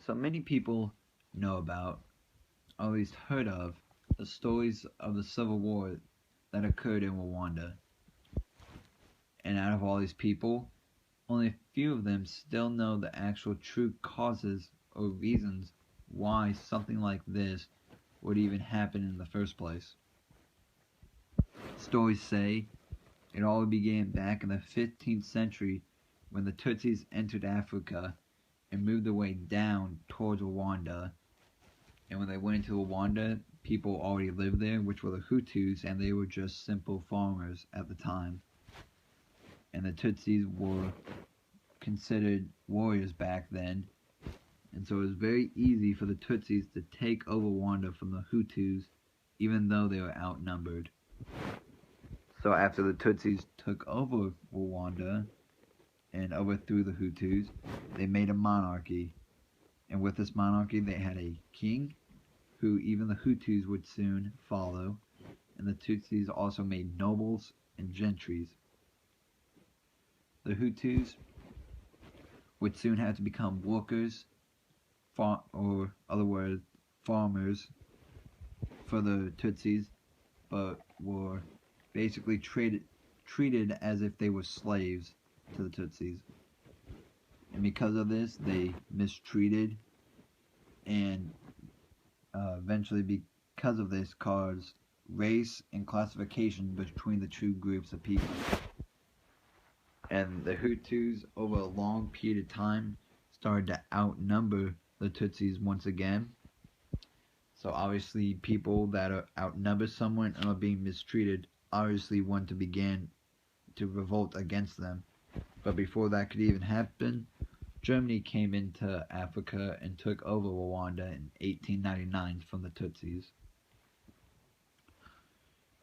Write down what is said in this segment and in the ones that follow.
So many people know about, or at least heard of, the stories of the civil war that occurred in Rwanda. And out of all these people, only a few of them still know the actual true causes or reasons why something like this would even happen in the first place. Stories say it all began back in the 15th century when the Tutsis entered Africa and moved their way down towards Rwanda. And when they went into Rwanda, people already lived there, which were the Hutus, and they were just simple farmers at the time. And the Tutsis were considered warriors back then, and so it was very easy for the Tutsis to take over Rwanda from the Hutus, even though they were outnumbered. So after the Tutsis took over Rwanda and overthrew the Hutus, they made a monarchy. And with this monarchy, they had a king, who even the Hutus would soon follow, and the Tutsis also made nobles and gentries. The Hutus would soon have to become workers, or other words, farmers for the Tutsis, but were basically treated as if they were slaves to the Tutsis. And because of this, they mistreated, and eventually, because of this, caused race and classification between the two groups of people. And the Hutus, over a long period of time, started to outnumber the Tutsis once again. So obviously, people that are outnumber someone and are being mistreated obviously want to begin to revolt against them. But before that could even happen, Germany came into Africa and took over Rwanda in 1899 from the Tutsis.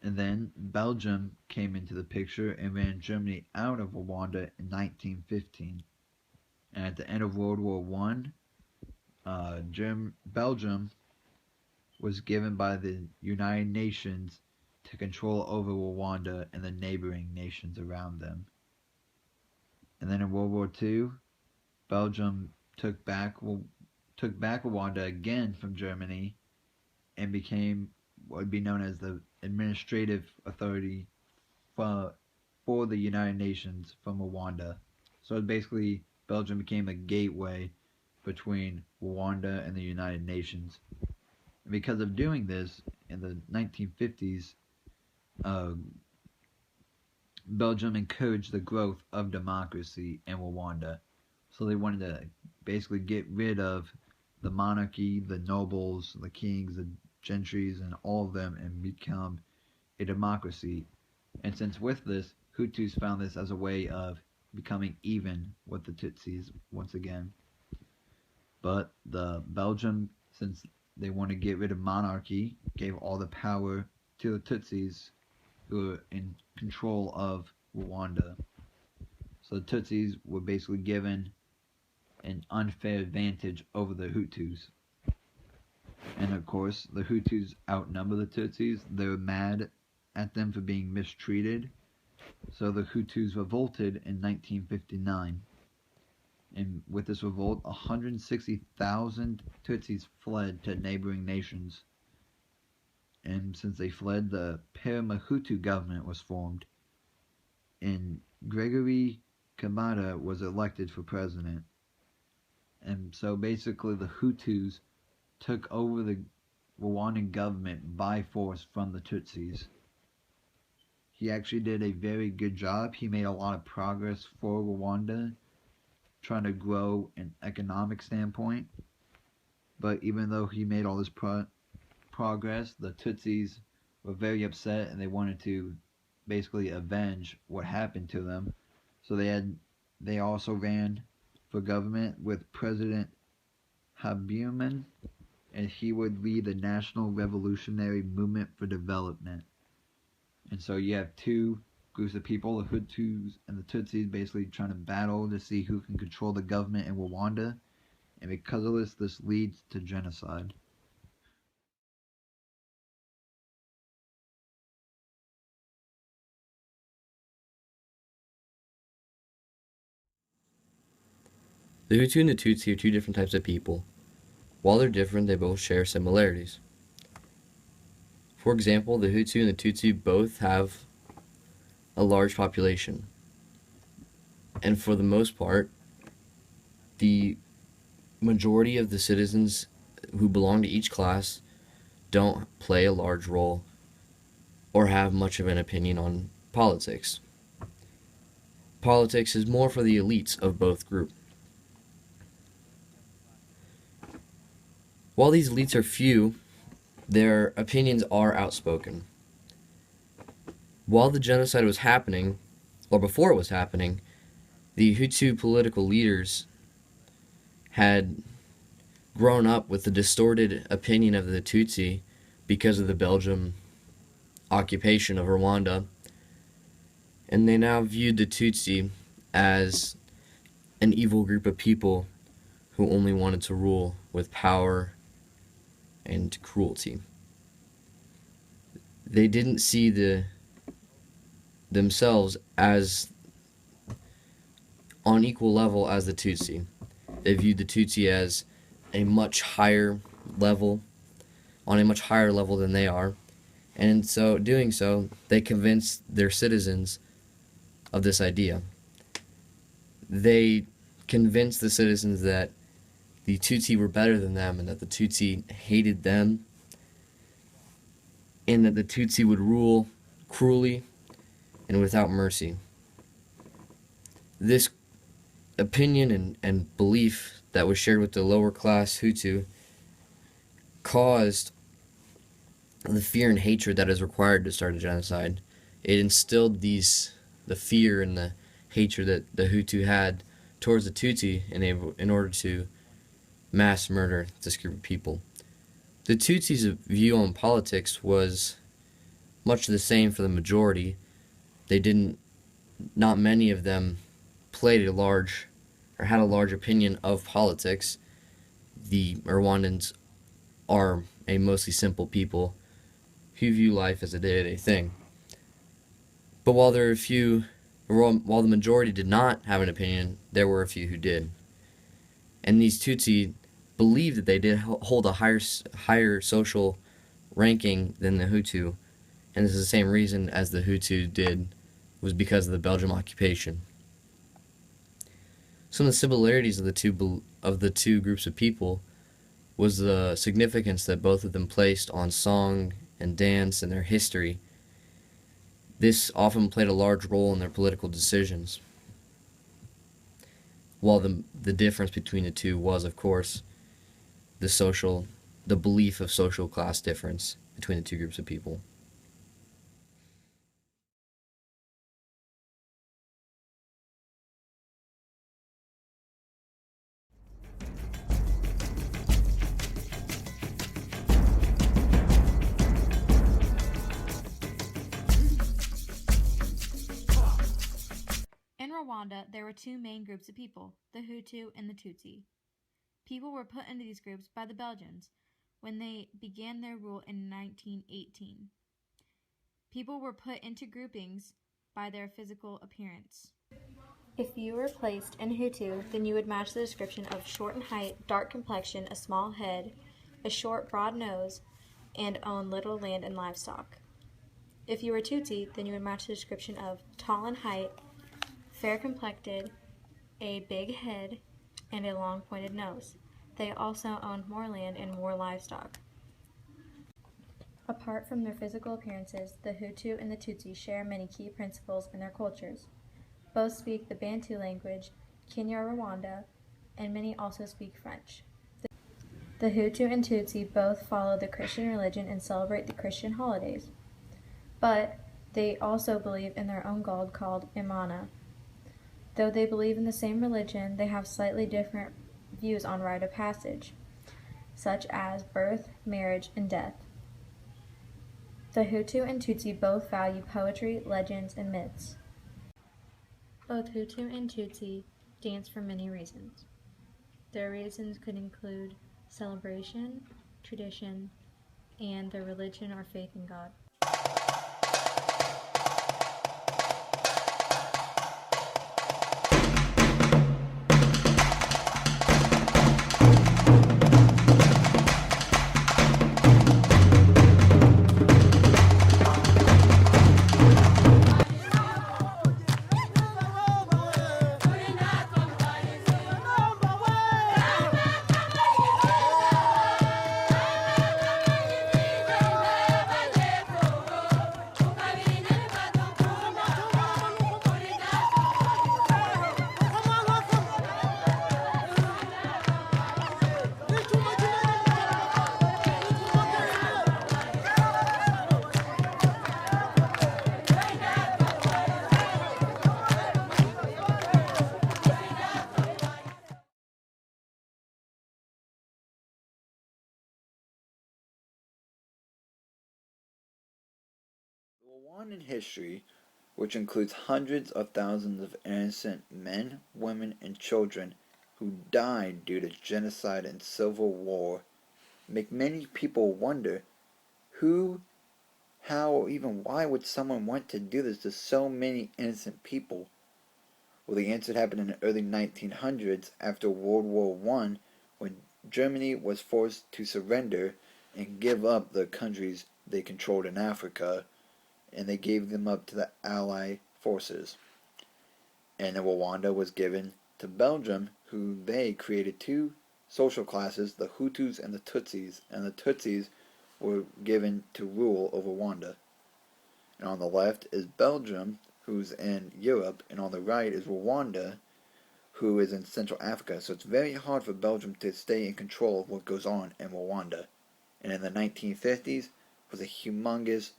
And then Belgium came into the picture and ran Germany out of Rwanda in 1915. And at the end of World War I, Belgium was given by the United Nations to control over Rwanda and the neighboring nations around them. And then in World War II, Belgium took back Rwanda again from Germany and became what would be known as the administrative authority for the United Nations from Rwanda. So basically, Belgium became a gateway between Rwanda and the United Nations. And because of doing this, in the 1950s, Belgium encouraged the growth of democracy in Rwanda. So they wanted to basically get rid of the monarchy, the nobles, the kings, the gentries, and all of them, and become a democracy. And since with this, Hutus found this as a way of becoming even with the Tutsis once again. But the Belgium, since they want to get rid of monarchy, gave all the power to the Tutsis, who were in control of Rwanda. So the Tutsis were basically given an unfair advantage over the Hutus. And of course, the Hutus outnumber the Tutsis. They were mad at them for being mistreated. So the Hutus revolted in 1959. And with this revolt, 160,000 Tutsis fled to neighboring nations. And since they fled, the Parmehutu government was formed. And Gregory Kabila was elected for president. And so basically the Hutus took over the Rwandan government by force from the Tutsis. He actually did a very good job. He made a lot of progress for Rwanda, trying to grow an economic standpoint. But even though he made all this progress, the Tutsis were very upset and they wanted to basically avenge what happened to them. So they also ran for government with President Habyarimana, and he would lead the National Revolutionary Movement for Development. And so you have two groups of people, the Hutus and the Tutsis, basically trying to battle to see who can control the government in Rwanda. And because of this leads to genocide. The Hutu and the Tutsi are two different types of people. While they're different, they both share similarities. For example, the Hutu and the Tutsi both have a large population. And for the most part, the majority of the citizens who belong to each class don't play a large role or have much of an opinion on politics. Politics is more for the elites of both groups. While these elites are few, their opinions are outspoken. While the genocide was happening, or before it was happening, the Hutu political leaders had grown up with the distorted opinion of the Tutsi because of the Belgian occupation of Rwanda, and they now viewed the Tutsi as an evil group of people who only wanted to rule with power and cruelty. They didn't see themselves as on equal level as the Tutsi. They viewed the Tutsi as a much higher level, on a much higher level than they are, and so doing so, they convinced their citizens of this idea. They convinced the citizens that the Tutsi were better than them and that the Tutsi hated them and that the Tutsi would rule cruelly and without mercy. This opinion and belief that was shared with the lower class Hutu caused the fear and hatred that is required to start a genocide. It instilled the fear and the hatred that the Hutu had towards the Tutsi in order to mass murder this group of people. The Tutsis' view on politics was much the same for the majority. Not many of them played a large or had a large opinion of politics. The Rwandans are a mostly simple people who view life as a day-to-day thing. But while the majority did not have an opinion, there were a few who did. And these Tutsi believed that they did hold a higher social ranking than the Hutu, and this is the same reason as the Hutu did, was because of the Belgian occupation. Some of the similarities of the two groups of people was the significance that both of them placed on song and dance and their history. This often played a large role in their political decisions. While the difference between the two was, of course, the belief of social class difference between the two groups of people. In Rwanda, there were two main groups of people, the Hutu and the Tutsi. People were put into these groups by the Belgians when they began their rule in 1918. People were put into groupings by their physical appearance. If you were placed in Hutu, then you would match the description of short in height, dark complexion, a small head, a short, broad nose, and own little land and livestock. If you were Tutsi, then you would match the description of tall in height, fair complected, a big head, and a long pointed nose. They also owned more land and more livestock. Apart from their physical appearances, the Hutu and the Tutsi share many key principles in their cultures. Both speak the Bantu language, Kinyarwanda, and many also speak French. The Hutu and Tutsi both follow the Christian religion and celebrate the Christian holidays. But they also believe in their own god called Imana. Though they believe in the same religion, they have slightly different views on rite of passage, such as birth, marriage, and death. The Hutu and Tutsi both value poetry, legends, and myths. Both Hutu and Tutsi dance for many reasons. Their reasons could include celebration, tradition, and their religion or faith in God. Rwandan history, which includes hundreds of thousands of innocent men, women, and children who died due to genocide and civil war, make many people wonder who, how, or even why would someone want to do this to so many innocent people? Well, the answer happened in the early 1900s after World War I, when Germany was forced to surrender and give up the countries they controlled in Africa, and they gave them up to the Allied forces. And then Rwanda was given to Belgium, who they created two social classes, the Hutus and the Tutsis, and the Tutsis were given to rule over Rwanda. And on the left is Belgium, who's in Europe, and on the right is Rwanda, who is in Central Africa. So it's very hard for Belgium to stay in control of what goes on in Rwanda. And in the 1950s was a humongous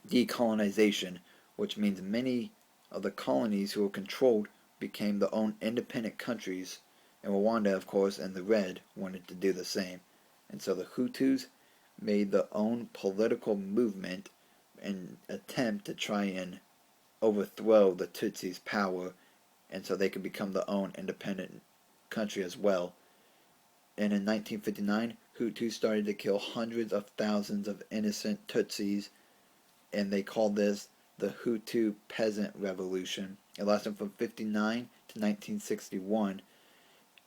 decolonization, which means many of the colonies who were controlled became their own independent countries, and Rwanda, of course, and the Red wanted to do the same. And so the Hutus made their own political movement in an attempt to try and overthrow the Tutsis' power, and so they could become their own independent country as well. And in 1959, Hutus started to kill hundreds of thousands of innocent Tutsis, and they called this the Hutu Peasant Revolution. It lasted from 1959 to 1961,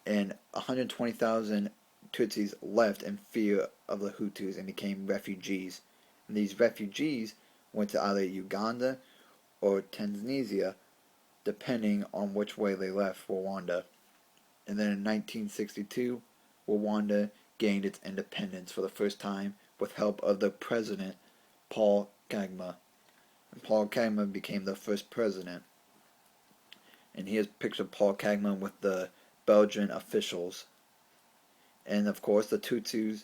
and 120,000 Tutsis left in fear of the Hutus and became refugees. And these refugees went to either Uganda or Tanzania, depending on which way they left Rwanda. And then in 1962, Rwanda gained its independence for the first time with help of the president, Paul Kagame. And Paul Kagame became the first president. And here's a picture of Paul Kagame with the Belgian officials. And of course the Tutsis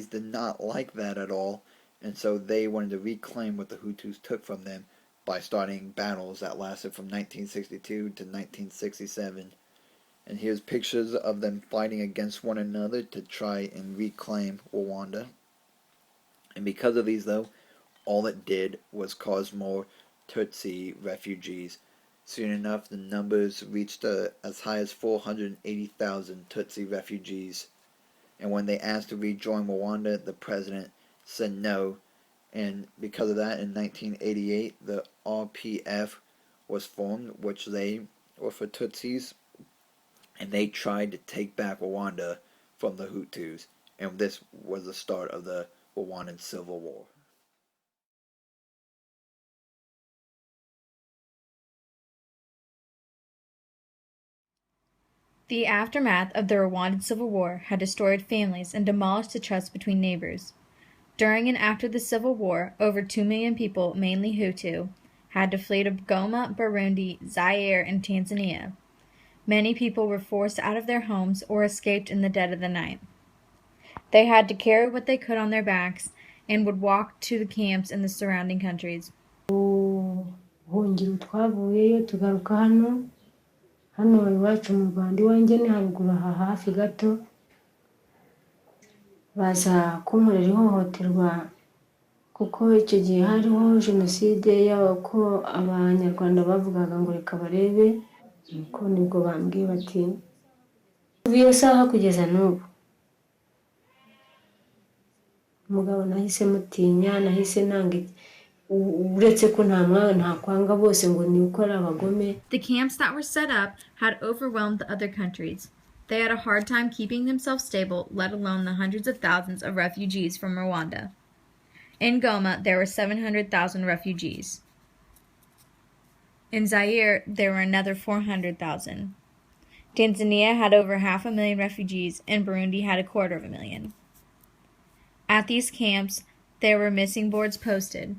did not like that at all, and so they wanted to reclaim what the Hutus took from them by starting battles that lasted from 1962 to 1967. And here's pictures of them fighting against one another to try and reclaim Rwanda. And because of these, though, all it did was cause more Tutsi refugees. Soon enough, the numbers reached as high as 480,000 Tutsi refugees. And when they asked to rejoin Rwanda, the president said no. And because of that, in 1988, the RPF was formed, which they were for Tutsis, and they tried to take back Rwanda from the Hutus. And this was the start of the Rwandan Civil War. The aftermath of the Rwandan Civil War had destroyed families and demolished the trust between neighbors. During and after the Civil War, over 2 million people, mainly Hutu, had to flee to Goma, Burundi, Zaire, and Tanzania. Many people were forced out of their homes or escaped in the dead of the night. They had to carry what they could on their backs and would walk to the camps in the surrounding countries. Ubuhungiro twavuyeyo tugaruka hano iwacu mu Rwanda iwanjye ni haruguru aha hafi gato, baza kunkorera ihohoterwa kuko icyo gihe hariho Genocide y'abako abanyarwanda bavugaga ngo reka barebe, nuko nibwo bambwiye bati uviye saha kugeza n'ubu. Umugabo nahise mutinya, nahise nanga uretse ko nta kwanga bose ngo ni uko ari abagome. The camps that were set up had overwhelmed the other countries. They had a hard time keeping themselves stable, let alone the hundreds of thousands of refugees from Rwanda. In Goma, there were 700,000 refugees. In Zaire, there were another 400,000. Tanzania had over 500,000 refugees, and Burundi had 250,000. At these camps, there were missing boards posted.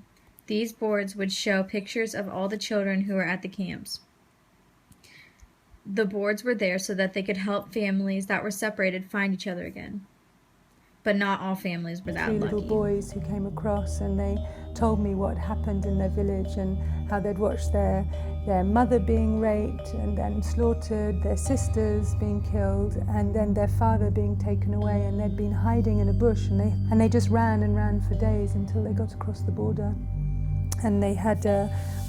These boards would show pictures of all the children who were at the camps. The boards were there so that they could help families that were separated find each other again. But not all families were that lucky. 2 little boys who came across, and they told me what happened in their village and how they'd watched their mother being raped and then slaughtered, their sisters being killed, and then their father being taken away, and they'd been hiding in a bush, and they just ran and ran for days until they got across the border. And they had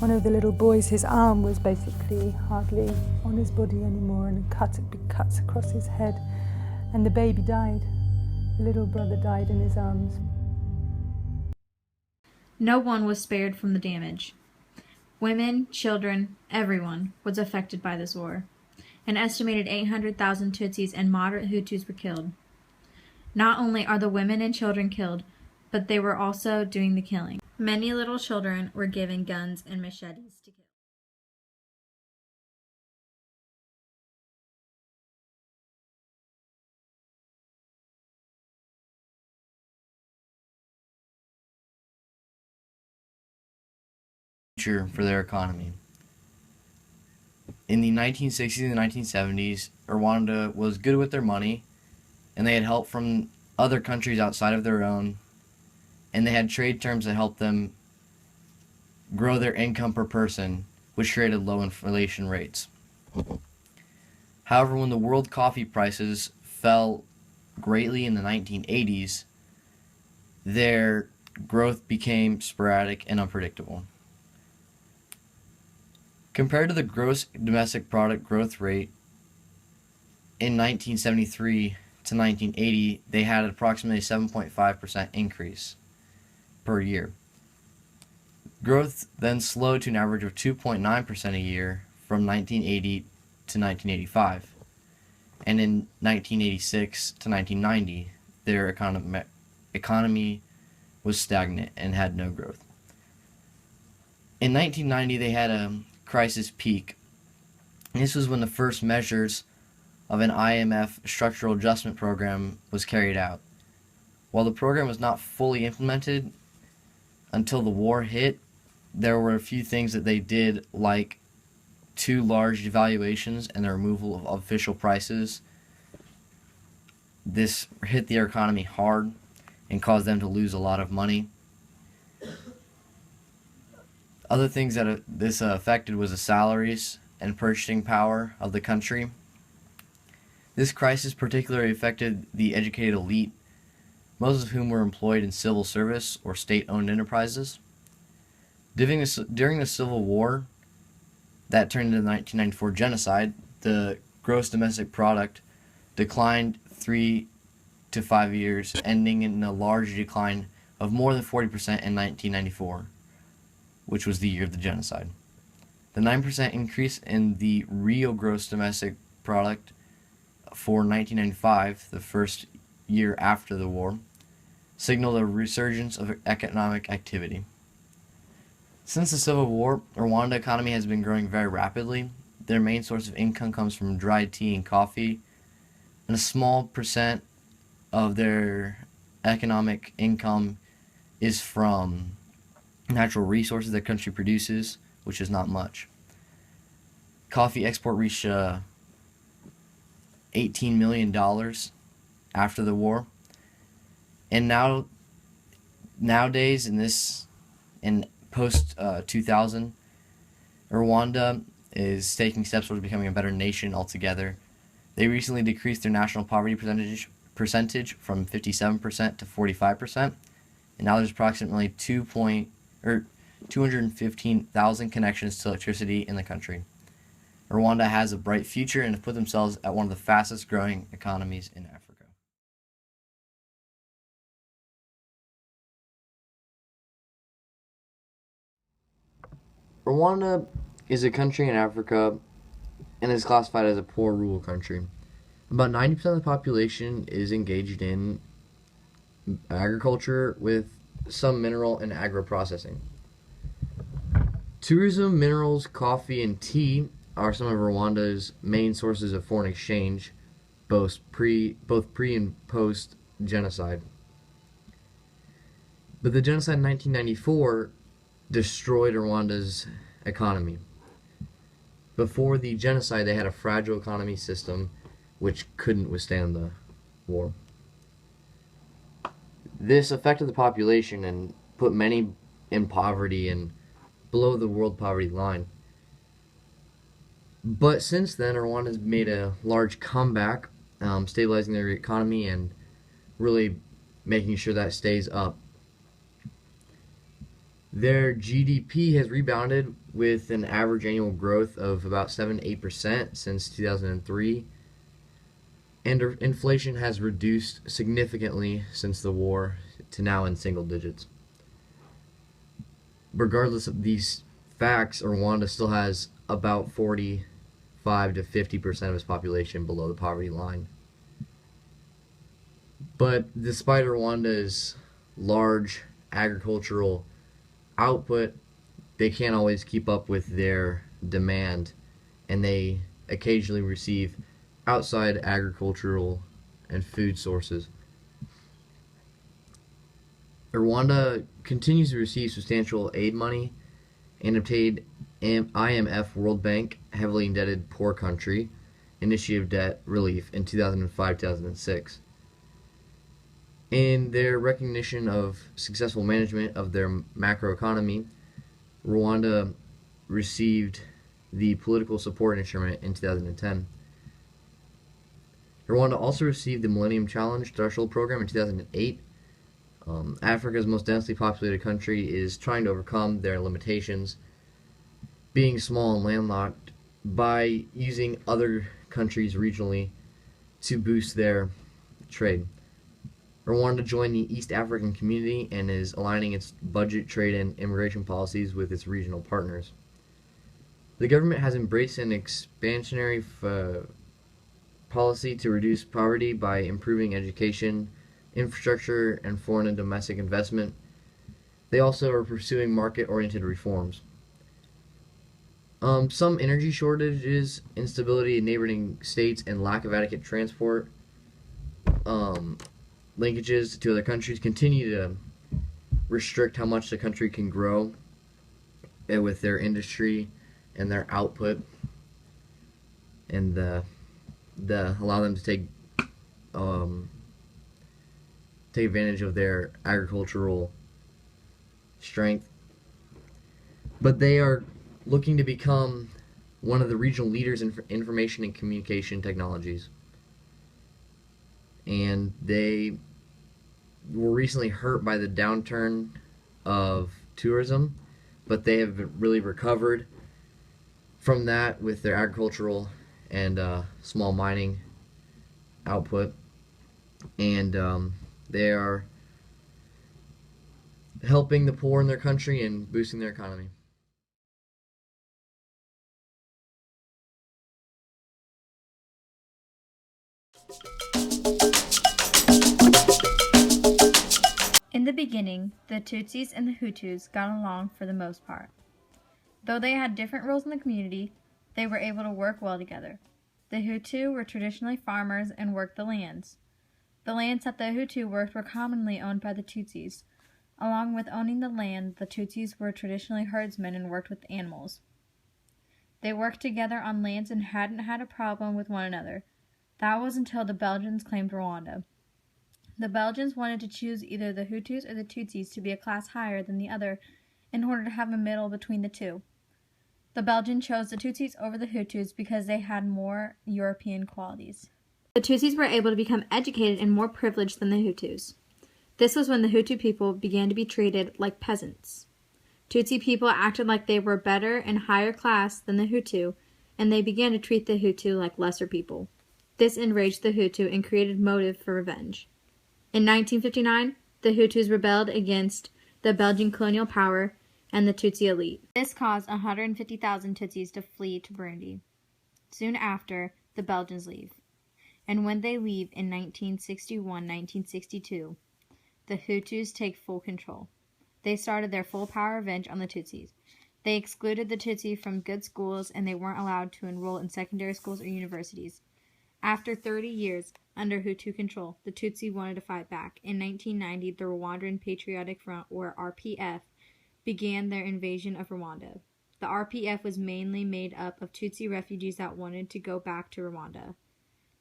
one of the little boys, his arm was basically hardly on his body anymore, and big cuts across his head, and the baby died. The little brother died in his arms. No one was spared from the damage. Women, children, everyone was affected by this war. An estimated 800,000 Tutsis and moderate Hutus were killed. Not only are the women and children killed, but they were also doing the killing. Many little children were given guns and machetes to kill. For their economy. In the 1960s and 1970s, Rwanda was good with their money, and they had help from other countries outside of their own, and they had trade terms that helped them grow their income per person, which created low inflation rates. However, when the world coffee prices fell greatly in the 1980s, their growth became sporadic and unpredictable. Compared to the gross domestic product growth rate in 1973 to 1980, they had approximately a 7.5% increase per year. Growth then slowed to an average of 2.9% a year from 1980 to 1985. And in 1986 to 1990, their economy was stagnant and had no growth. In 1990, they had a crisis peak. This was when the first measures of an IMF structural adjustment program was carried out. While the program was not fully implemented until the war hit, there were a few things that they did, like 2 large devaluations and the removal of official prices. This hit their economy hard and caused them to lose a lot of money. Other things that this affected was the salaries and purchasing power of the country. This crisis particularly affected the educated elite, most of whom were employed in civil service or state-owned enterprises. During the Civil War, that turned into the 1994 genocide, the gross domestic product declined 3 to 5 years, ending in a large decline of more than 40% in 1994. Which was the year of the genocide. The 9% increase in the real gross domestic product for 1995, the first year after the war, signaled a resurgence of economic activity. Since the Civil War, Rwanda economy has been growing very rapidly. Their main source of income comes from dried tea and coffee, and a small percent of their economic income is from natural resources the country produces, which is not much. Coffee export reached $18 million after the war, and nowadays in post 2000, Rwanda is taking steps towards becoming a better nation altogether. They recently decreased their national poverty percentage from 57% to 45%, and now there's approximately 215,000 connections to electricity in the country. Rwanda has a bright future and has put themselves at one of the fastest growing economies in Africa. Rwanda is a country in Africa and is classified as a poor rural country. About 90% of the population is engaged in agriculture with some mineral and agro-processing. Tourism, minerals, coffee, and tea are some of Rwanda's main sources of foreign exchange, both pre and post genocide. But the genocide in 1994 destroyed Rwanda's economy. Before the genocide, they had a fragile economy system which couldn't withstand the war. This affected the population and put many in poverty and below the world poverty line. But since then, Rwanda has made a large comeback, stabilizing their economy and really making sure that stays up. Their GDP has rebounded with an average annual growth of about 7-8% since 2003, and inflation has reduced significantly since the war to now in single digits. Regardless of these facts, Rwanda still has about 45 to 50% of its population below the poverty line. But despite Rwanda's large agricultural output, they can't always keep up with their demand, and they occasionally receive outside agricultural and food sources. Rwanda continues to receive substantial aid money and obtained IMF World Bank Heavily Indebted Poor Country Initiative debt relief in 2005-2006. In their recognition of successful management of their macroeconomy, Rwanda received the Political Support Instrument in 2010. Rwanda also received the Millennium Challenge Threshold Program in 2008. Africa's most densely populated country is trying to overcome their limitations, being small and landlocked, by using other countries regionally to boost their trade. Rwanda joined the East African Community and is aligning its budget, trade, and immigration policies with its regional partners. The government has embraced an expansionary policy to reduce poverty by improving education, infrastructure, and foreign and domestic investment. They also are pursuing market-oriented reforms. Some energy shortages, instability in neighboring states, and lack of adequate transport linkages to other countries continue to restrict how much the country can grow with their industry and their output, and allow them to take advantage of their agricultural strength. But they are looking to become one of the regional leaders in information and communication technologies. And they were recently hurt by the downturn of tourism, but they have really recovered from that with their agricultural and small mining output, and they are helping the poor in their country and boosting their economy. In the beginning, the Tutsis and the Hutus got along for the most part. Though they had different roles in the community, they were able to work well together. The Hutu were traditionally farmers and worked the lands. The lands that the Hutu worked were commonly owned by the Tutsis. Along with owning the land, the Tutsis were traditionally herdsmen and worked with animals. They worked together on lands and hadn't had a problem with one another. That was until the Belgians claimed Rwanda. The Belgians wanted to choose either the Hutus or the Tutsis to be a class higher than the other in order to have a middle between the two. The Belgians chose the Tutsis over the Hutus because they had more European qualities. The Tutsis were able to become educated and more privileged than the Hutus. This was when the Hutu people began to be treated like peasants. Tutsi people acted like they were better and higher class than the Hutu, and they began to treat the Hutu like lesser people. This enraged the Hutu and created motive for revenge. In 1959, the Hutus rebelled against the Belgian colonial power and the Tutsi elite. This caused 150,000 Tutsis to flee to Burundi. Soon after, the Belgians leave. And when they leave in 1961-1962, the Hutus take full control. They started their full power revenge on the Tutsis. They excluded the Tutsi from good schools, and they weren't allowed to enroll in secondary schools or universities. After 30 years under Hutu control, the Tutsi wanted to fight back. In 1990, the Rwandan Patriotic Front, or RPF, began their invasion of Rwanda. The RPF was mainly made up of Tutsi refugees that wanted to go back to Rwanda.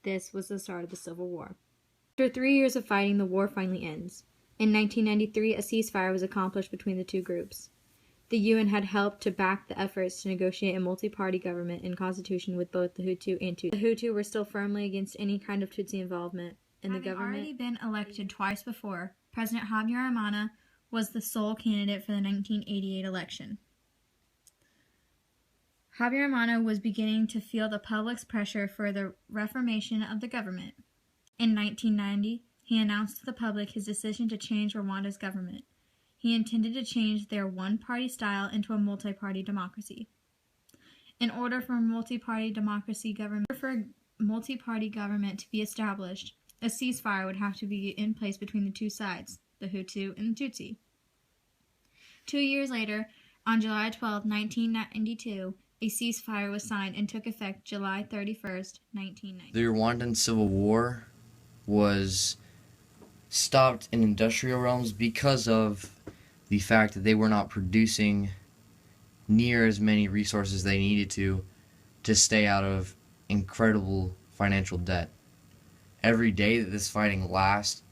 This was the start of the Civil War. After 3 years of fighting, the war finally ends. In 1993, a ceasefire was accomplished between the two groups. The UN had helped to back the efforts to negotiate a multi-party government and constitution with both the Hutu and Tutsi. The Hutu were still firmly against any kind of Tutsi involvement in the government. Having already been elected twice before, President Habyarimana was the sole candidate for the 1988 election. Habyarimana was beginning to feel the public's pressure for the reformation of the government. In 1990, he announced to the public his decision to change Rwanda's government. He intended to change their one-party style into a multi-party democracy. In order for a multi-party government to be established, a ceasefire would have to be in place between the two sides, the Hutu and the Tutsi. 2 years later, on July 12, 1992, a ceasefire was signed and took effect July 31st, 1990. The Rwandan Civil War was stopped in industrial realms because of the fact that they were not producing near as many resources they needed to stay out of incredible financial debt. Every day that this fighting lasted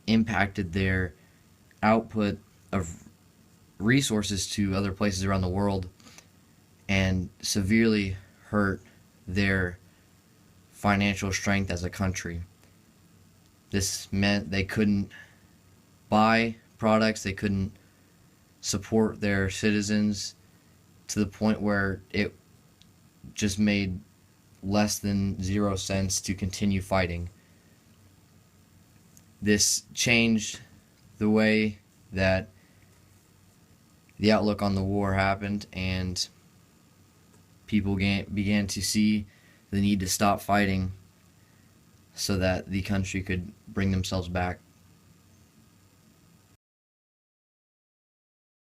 impacted their output of resources to other places around the world and severely hurt their financial strength as a country. This meant they couldn't buy products, they couldn't support their citizens, to the point where it just made less than 0 cents to continue fighting. This changed the way that the outlook on the war happened, and people began to see the need to stop fighting so that the country could bring themselves back.